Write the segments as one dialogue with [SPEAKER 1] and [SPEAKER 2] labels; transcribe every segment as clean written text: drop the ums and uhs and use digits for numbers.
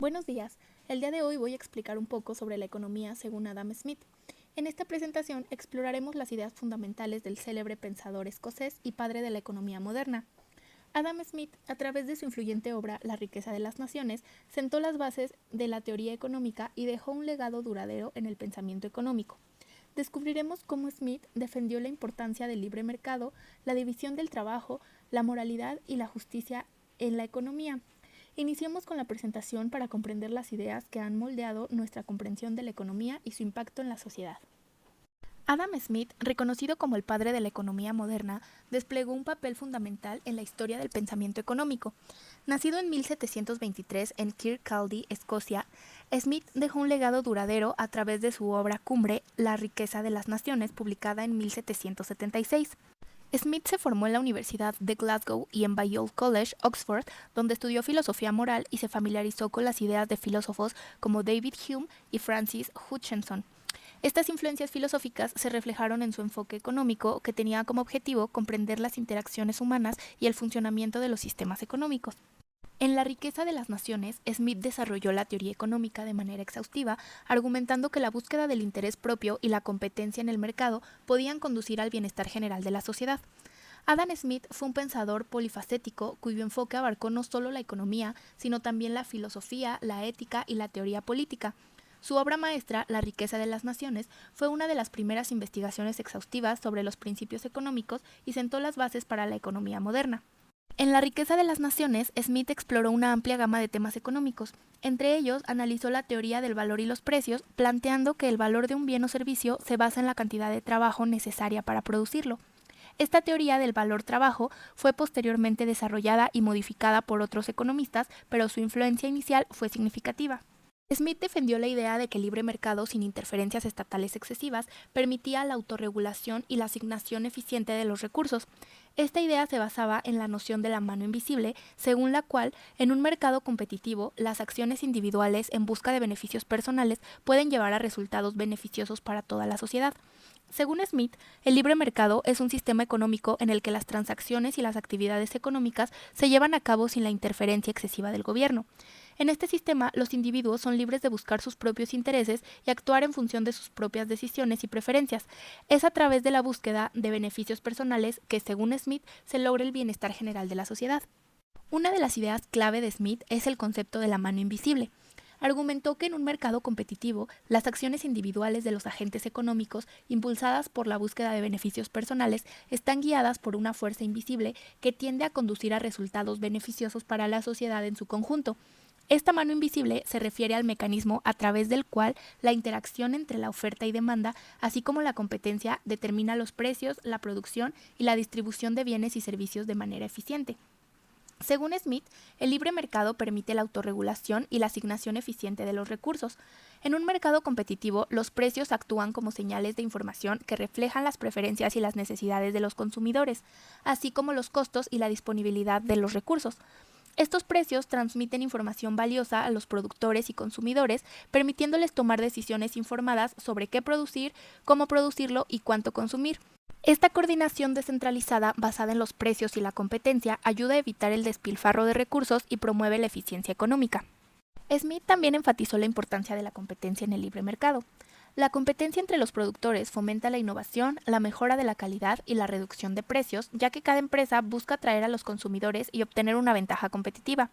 [SPEAKER 1] Buenos días. El día de hoy voy a explicar un poco sobre la economía según Adam Smith. En esta presentación exploraremos las ideas fundamentales del célebre pensador escocés y padre de la economía moderna. Adam Smith, a través de su influyente obra La riqueza de las naciones, sentó las bases de la teoría económica y dejó un legado duradero en el pensamiento económico. Descubriremos cómo Smith defendió la importancia del libre mercado, la división del trabajo, la moralidad y la justicia en la economía. Iniciemos con la presentación para comprender las ideas que han moldeado nuestra comprensión de la economía y su impacto en la sociedad. Adam Smith, reconocido como el padre de la economía moderna, desplegó un papel fundamental en la historia del pensamiento económico. Nacido en 1723 en Kirkcaldy, Escocia, Smith dejó un legado duradero a través de su obra cumbre La riqueza de las naciones, publicada en 1776. Smith se formó en la Universidad de Glasgow y en Balliol College, Oxford, donde estudió filosofía moral y se familiarizó con las ideas de filósofos como David Hume y Francis Hutcheson. Estas influencias filosóficas se reflejaron en su enfoque económico, que tenía como objetivo comprender las interacciones humanas y el funcionamiento de los sistemas económicos. En La riqueza de las naciones, Smith desarrolló la teoría económica de manera exhaustiva, argumentando que la búsqueda del interés propio y la competencia en el mercado podían conducir al bienestar general de la sociedad. Adam Smith fue un pensador polifacético cuyo enfoque abarcó no solo la economía, sino también la filosofía, la ética y la teoría política. Su obra maestra, La riqueza de las naciones, fue una de las primeras investigaciones exhaustivas sobre los principios económicos y sentó las bases para la economía moderna. En La riqueza de las naciones, Smith exploró una amplia gama de temas económicos. Entre ellos, analizó la teoría del valor y los precios, planteando que el valor de un bien o servicio se basa en la cantidad de trabajo necesaria para producirlo. Esta teoría del valor-trabajo fue posteriormente desarrollada y modificada por otros economistas, pero su influencia inicial fue significativa. Smith defendió la idea de que el libre mercado sin interferencias estatales excesivas permitía la autorregulación y la asignación eficiente de los recursos. Esta idea se basaba en la noción de la mano invisible, según la cual, en un mercado competitivo, las acciones individuales en busca de beneficios personales pueden llevar a resultados beneficiosos para toda la sociedad. Según Smith, el libre mercado es un sistema económico en el que las transacciones y las actividades económicas se llevan a cabo sin la interferencia excesiva del gobierno. En este sistema, los individuos son libres de buscar sus propios intereses y actuar en función de sus propias decisiones y preferencias. Es a través de la búsqueda de beneficios personales que, según Smith, se logra el bienestar general de la sociedad. Una de las ideas clave de Smith es el concepto de la mano invisible. Argumentó que en un mercado competitivo, las acciones individuales de los agentes económicos, impulsadas por la búsqueda de beneficios personales, están guiadas por una fuerza invisible que tiende a conducir a resultados beneficiosos para la sociedad en su conjunto. Esta mano invisible se refiere al mecanismo a través del cual la interacción entre la oferta y demanda, así como la competencia, determina los precios, la producción y la distribución de bienes y servicios de manera eficiente. Según Smith, el libre mercado permite la autorregulación y la asignación eficiente de los recursos. En un mercado competitivo, los precios actúan como señales de información que reflejan las preferencias y las necesidades de los consumidores, así como los costos y la disponibilidad de los recursos. Estos precios transmiten información valiosa a los productores y consumidores, permitiéndoles tomar decisiones informadas sobre qué producir, cómo producirlo y cuánto consumir. Esta coordinación descentralizada, basada en los precios y la competencia, ayuda a evitar el despilfarro de recursos y promueve la eficiencia económica. Smith también enfatizó la importancia de la competencia en el libre mercado. La competencia entre los productores fomenta la innovación, la mejora de la calidad y la reducción de precios, ya que cada empresa busca atraer a los consumidores y obtener una ventaja competitiva.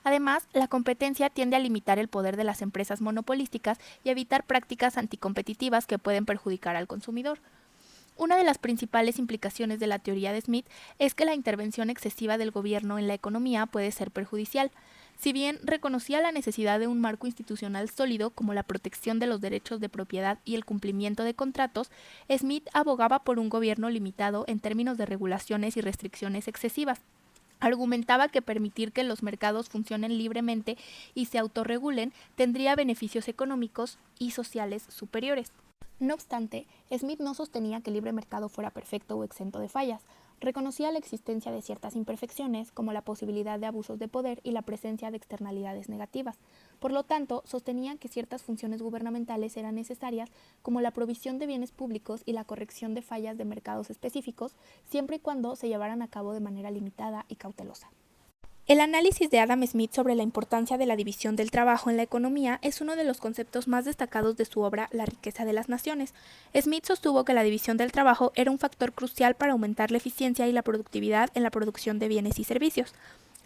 [SPEAKER 1] Además, la competencia tiende a limitar el poder de las empresas monopolísticas y evitar prácticas anticompetitivas que pueden perjudicar al consumidor. Una de las principales implicaciones de la teoría de Smith es que la intervención excesiva del gobierno en la economía puede ser perjudicial. Si bien reconocía la necesidad de un marco institucional sólido como la protección de los derechos de propiedad y el cumplimiento de contratos, Smith abogaba por un gobierno limitado en términos de regulaciones y restricciones excesivas. Argumentaba que permitir que los mercados funcionen libremente y se autorregulen tendría beneficios económicos y sociales superiores. No obstante, Smith no sostenía que el libre mercado fuera perfecto o exento de fallas. Reconocía la existencia de ciertas imperfecciones, como la posibilidad de abusos de poder y la presencia de externalidades negativas. Por lo tanto, sostenía que ciertas funciones gubernamentales eran necesarias, como la provisión de bienes públicos y la corrección de fallas de mercados específicos, siempre y cuando se llevaran a cabo de manera limitada y cautelosa. El análisis de Adam Smith sobre la importancia de la división del trabajo en la economía es uno de los conceptos más destacados de su obra La riqueza de las naciones. Smith sostuvo que la división del trabajo era un factor crucial para aumentar la eficiencia y la productividad en la producción de bienes y servicios.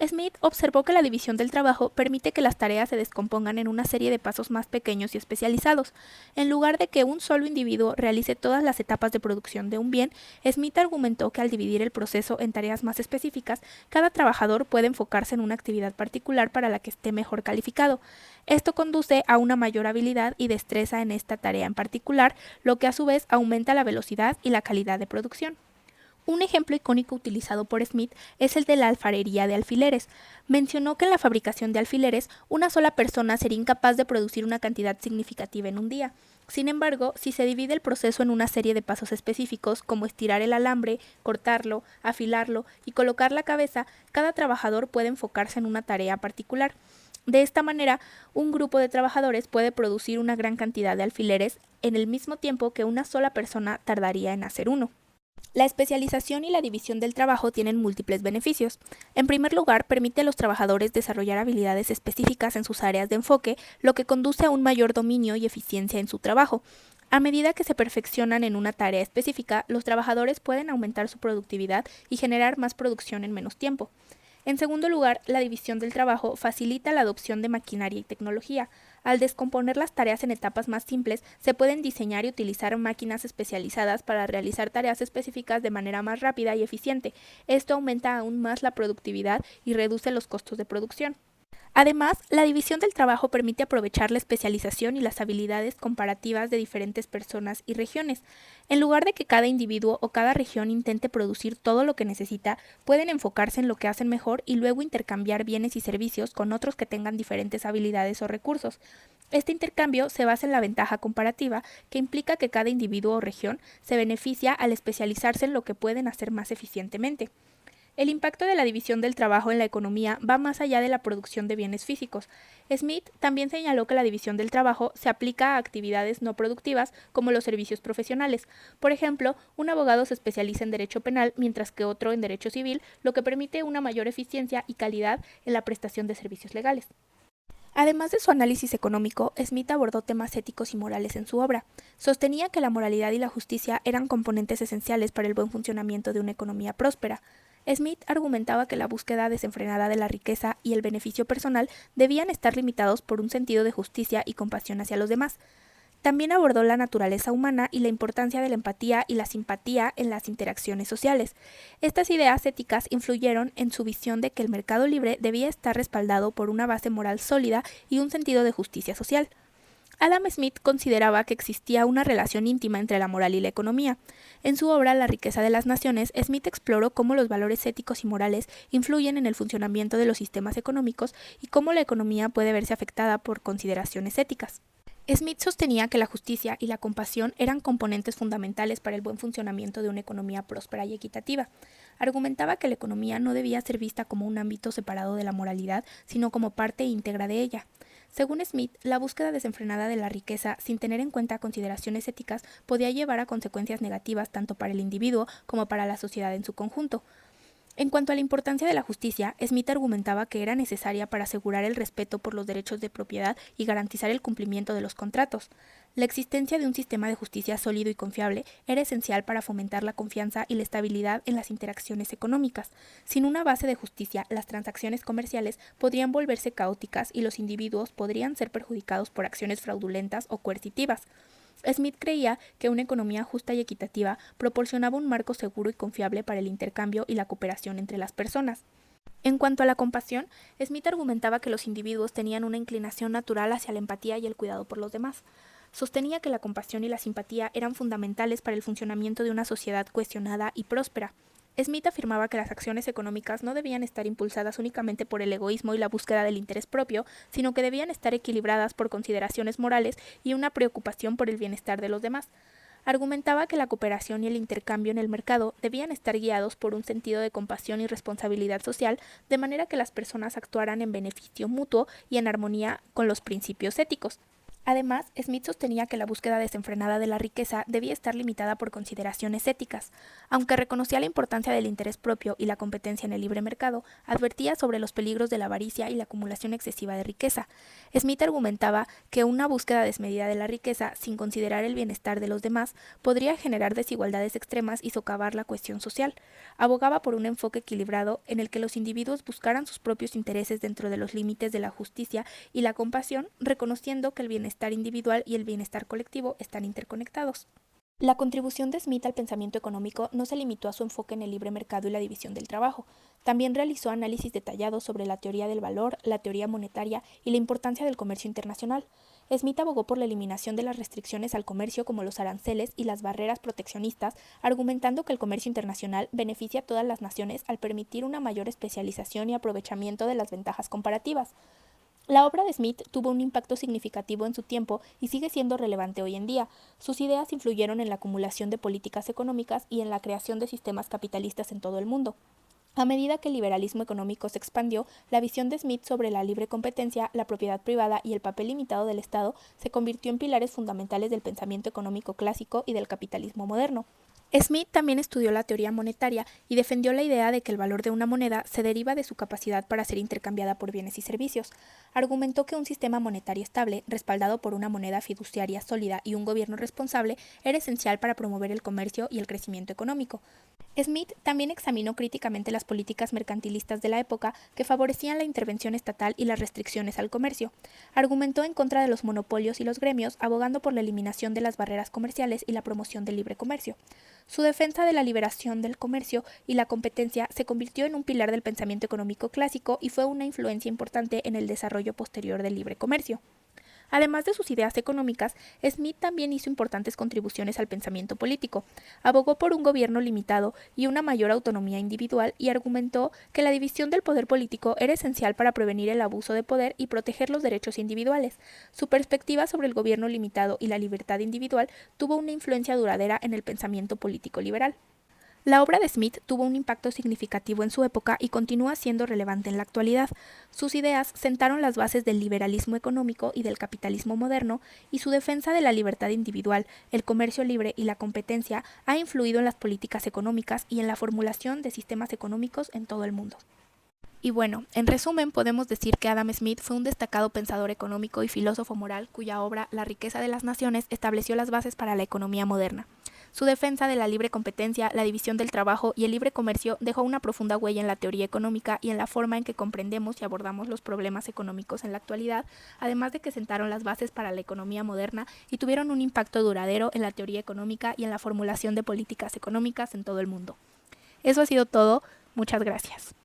[SPEAKER 1] Smith observó que la división del trabajo permite que las tareas se descompongan en una serie de pasos más pequeños y especializados. En lugar de que un solo individuo realice todas las etapas de producción de un bien, Smith argumentó que al dividir el proceso en tareas más específicas, cada trabajador puede enfocarse en una actividad particular para la que esté mejor calificado. Esto conduce a una mayor habilidad y destreza en esta tarea en particular, lo que a su vez aumenta la velocidad y la calidad de producción. Un ejemplo icónico utilizado por Smith es el de la alfarería de alfileres. Mencionó que en la fabricación de alfileres, una sola persona sería incapaz de producir una cantidad significativa en un día. Sin embargo, si se divide el proceso en una serie de pasos específicos, como estirar el alambre, cortarlo, afilarlo y colocar la cabeza, cada trabajador puede enfocarse en una tarea particular. De esta manera, un grupo de trabajadores puede producir una gran cantidad de alfileres en el mismo tiempo que una sola persona tardaría en hacer uno. La especialización y la división del trabajo tienen múltiples beneficios. En primer lugar, permite a los trabajadores desarrollar habilidades específicas en sus áreas de enfoque, lo que conduce a un mayor dominio y eficiencia en su trabajo. A medida que se perfeccionan en una tarea específica, los trabajadores pueden aumentar su productividad y generar más producción en menos tiempo. En segundo lugar, la división del trabajo facilita la adopción de maquinaria y tecnología. Al descomponer las tareas en etapas más simples, se pueden diseñar y utilizar máquinas especializadas para realizar tareas específicas de manera más rápida y eficiente. Esto aumenta aún más la productividad y reduce los costos de producción. Además, la división del trabajo permite aprovechar la especialización y las habilidades comparativas de diferentes personas y regiones. En lugar de que cada individuo o cada región intente producir todo lo que necesita, pueden enfocarse en lo que hacen mejor y luego intercambiar bienes y servicios con otros que tengan diferentes habilidades o recursos. Este intercambio se basa en la ventaja comparativa, que implica que cada individuo o región se beneficia al especializarse en lo que pueden hacer más eficientemente. El impacto de la división del trabajo en la economía va más allá de la producción de bienes físicos. Smith también señaló que la división del trabajo se aplica a actividades no productivas como los servicios profesionales. Por ejemplo, un abogado se especializa en derecho penal mientras que otro en derecho civil, lo que permite una mayor eficiencia y calidad en la prestación de servicios legales. Además de su análisis económico, Smith abordó temas éticos y morales en su obra. Sostenía que la moralidad y la justicia eran componentes esenciales para el buen funcionamiento de una economía próspera. Smith argumentaba que la búsqueda desenfrenada de la riqueza y el beneficio personal debían estar limitados por un sentido de justicia y compasión hacia los demás. También abordó la naturaleza humana y la importancia de la empatía y la simpatía en las interacciones sociales. Estas ideas éticas influyeron en su visión de que el mercado libre debía estar respaldado por una base moral sólida y un sentido de justicia social. Adam Smith consideraba que existía una relación íntima entre la moral y la economía. En su obra La riqueza de las naciones, Smith exploró cómo los valores éticos y morales influyen en el funcionamiento de los sistemas económicos y cómo la economía puede verse afectada por consideraciones éticas. Smith sostenía que la justicia y la compasión eran componentes fundamentales para el buen funcionamiento de una economía próspera y equitativa. Argumentaba que la economía no debía ser vista como un ámbito separado de la moralidad, sino como parte íntegra de ella. Según Smith, la búsqueda desenfrenada de la riqueza sin tener en cuenta consideraciones éticas podía llevar a consecuencias negativas tanto para el individuo como para la sociedad en su conjunto. En cuanto a la importancia de la justicia, Smith argumentaba que era necesaria para asegurar el respeto por los derechos de propiedad y garantizar el cumplimiento de los contratos. La existencia de un sistema de justicia sólido y confiable era esencial para fomentar la confianza y la estabilidad en las interacciones económicas. Sin una base de justicia, las transacciones comerciales podrían volverse caóticas y los individuos podrían ser perjudicados por acciones fraudulentas o coercitivas. Smith creía que una economía justa y equitativa proporcionaba un marco seguro y confiable para el intercambio y la cooperación entre las personas. En cuanto a la compasión, Smith argumentaba que los individuos tenían una inclinación natural hacia la empatía y el cuidado por los demás. Sostenía que la compasión y la simpatía eran fundamentales para el funcionamiento de una sociedad cohesionada y próspera. Smith afirmaba que las acciones económicas no debían estar impulsadas únicamente por el egoísmo y la búsqueda del interés propio, sino que debían estar equilibradas por consideraciones morales y una preocupación por el bienestar de los demás. Argumentaba que la cooperación y el intercambio en el mercado debían estar guiados por un sentido de compasión y responsabilidad social, de manera que las personas actuaran en beneficio mutuo y en armonía con los principios éticos. Además, Smith sostenía que la búsqueda desenfrenada de la riqueza debía estar limitada por consideraciones éticas. Aunque reconocía la importancia del interés propio y la competencia en el libre mercado, advertía sobre los peligros de la avaricia y la acumulación excesiva de riqueza. Smith argumentaba que una búsqueda desmedida de la riqueza, sin considerar el bienestar de los demás, podría generar desigualdades extremas y socavar la cohesión social. Abogaba por un enfoque equilibrado en el que los individuos buscaran sus propios intereses dentro de los límites de la justicia y la compasión, reconociendo que el bienestar individual y el bienestar colectivo están interconectados. La contribución de Smith al pensamiento económico no se limitó a su enfoque en el libre mercado y la división del trabajo. También realizó análisis detallados sobre la teoría del valor, la teoría monetaria y la importancia del comercio internacional. Smith abogó por la eliminación de las restricciones al comercio como los aranceles y las barreras proteccionistas, argumentando que el comercio internacional beneficia a todas las naciones al permitir una mayor especialización y aprovechamiento de las ventajas comparativas. La obra de Smith tuvo un impacto significativo en su tiempo y sigue siendo relevante hoy en día. Sus ideas influyeron en la acumulación de políticas económicas y en la creación de sistemas capitalistas en todo el mundo. A medida que el liberalismo económico se expandió, la visión de Smith sobre la libre competencia, la propiedad privada y el papel limitado del Estado se convirtió en pilares fundamentales del pensamiento económico clásico y del capitalismo moderno. Smith también estudió la teoría monetaria y defendió la idea de que el valor de una moneda se deriva de su capacidad para ser intercambiada por bienes y servicios. Argumentó que un sistema monetario estable, respaldado por una moneda fiduciaria sólida y un gobierno responsable, era esencial para promover el comercio y el crecimiento económico. Smith también examinó críticamente las políticas mercantilistas de la época que favorecían la intervención estatal y las restricciones al comercio. Argumentó en contra de los monopolios y los gremios, abogando por la eliminación de las barreras comerciales y la promoción del libre comercio. Su defensa de la liberación del comercio y la competencia se convirtió en un pilar del pensamiento económico clásico y fue una influencia importante en el desarrollo posterior del libre comercio. Además de sus ideas económicas, Smith también hizo importantes contribuciones al pensamiento político. Abogó por un gobierno limitado y una mayor autonomía individual y argumentó que la división del poder político era esencial para prevenir el abuso de poder y proteger los derechos individuales. Su perspectiva sobre el gobierno limitado y la libertad individual tuvo una influencia duradera en el pensamiento político liberal. La obra de Smith tuvo un impacto significativo en su época y continúa siendo relevante en la actualidad. Sus ideas sentaron las bases del liberalismo económico y del capitalismo moderno, y su defensa de la libertad individual, el comercio libre y la competencia ha influido en las políticas económicas y en la formulación de sistemas económicos en todo el mundo. Y bueno, en resumen podemos decir que Adam Smith fue un destacado pensador económico y filósofo moral cuya obra La riqueza de las naciones estableció las bases para la economía moderna. Su defensa de la libre competencia, la división del trabajo y el libre comercio dejó una profunda huella en la teoría económica y en la forma en que comprendemos y abordamos los problemas económicos en la actualidad, además de que sentaron las bases para la economía moderna y tuvieron un impacto duradero en la teoría económica y en la formulación de políticas económicas en todo el mundo. Eso ha sido todo. Muchas gracias.